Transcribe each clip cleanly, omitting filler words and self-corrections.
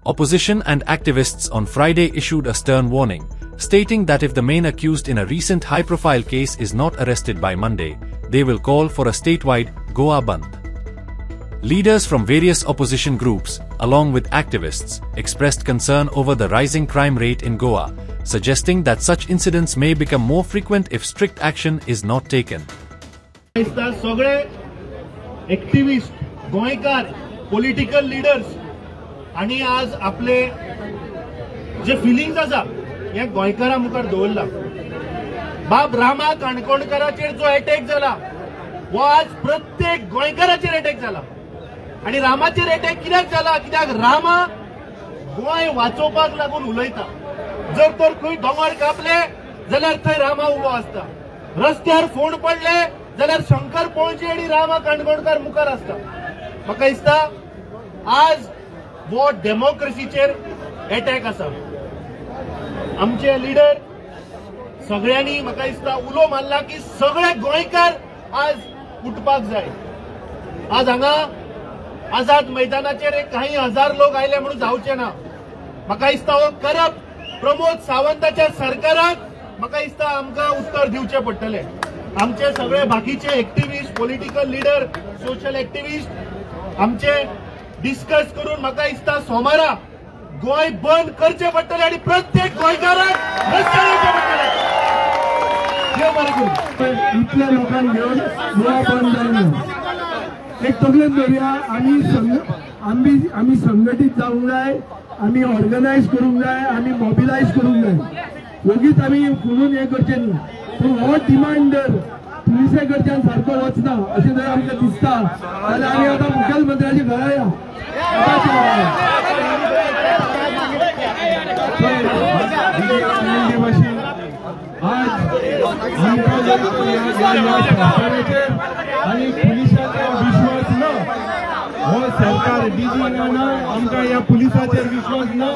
Opposition and activists on Friday issued a stern warning, stating that if the main accused in a recent high-profile case is not arrested by Monday, they will call for a statewide Goa Bandh. Leaders from various opposition groups, along with activists, expressed concern over the rising crime rate in Goa, suggesting that such incidents may become more frequent if strict action is not taken. सगळे activist, गोंयकार, political leaders आणि आज आपले जे feelings आसा हे गोंयकारा मुखार दवरला. बाब रामा काणकोणकाराचेर जो अटॅक जाला वो आज प्रत्येक गोंयकाराचेर अटॅक जाला. आणि रामाचेर अटॅक कित्याक जाला? कित्याक रामा गोंय वाचोवपाक लागून उलयता. जर तर खंय दोंगर कापले जाल्यार थंय रामा उबो आसता. रस्त्यार फोंड पडले जाल्यार शंकर पणजी आणि रामा काणकोणकार मुखार आसता. म्हाका दिसता आज वो डेमोक्रेसीचेर अटॅक आसा. आमचे लिडर सगळ्यांनी म्हाका दिसता उलो मारला की सगळे गोंयकार आज उठपाक जाय. आज हांगा आझाद मैदानाचेर एक काही हजार लोक आयले म्हणून जावचे ना. म्हाका दिसता हो करप्ट प्रमोद सावंताच्या सरकाराक म्हाका दिसता आमकां उत्तर दिवचें पडटलें. आमचे सगळे बाकीचे activist, political leader, social activist आमचे डिस्कस करून म्हाका दिसता सोमारा गोंय बंद करचे पडटले आणि प्रत्येक गोंयकाराक रस्त्यार येवचें पडटलें. देव बरें करूं. इतल्या लोकांक घेवन गोवा बंद जायना. एक तकलेन दवरया. आमी संघटीत जावंक जाय, आमी ऑर्गनायज करूंक जाय, आमी मोबिलायज करूंक जाय. वगीच आमी म्हणून हे करचें न्हू. पूण हो डिमांड जर पुलिसे कडच्यान सारको वचना अशें जर आमकां दिसता जाल्यार आमी आतां मुखेलमंत्र्याच्या घरा या. आणि पुलिसाचेर विश्वास ना. हो सरकार डीजी ना, आमकां ह्या पुलिसाचेर विश्वास ना.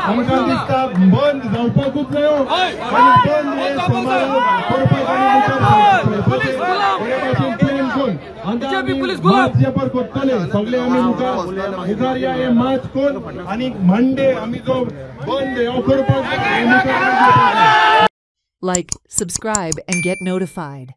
आमकां दिसता बंद जावपाकूच जायो आनी बंद हे सोमारा करपाक आनी प्लॅन कोण आतां आमी मार्च जेपर करतले सगळे. आमी मुखार या हे मार्च कोण आनी मंडे आमी जो बंद हो करपाक. Like, subscribe and get notified.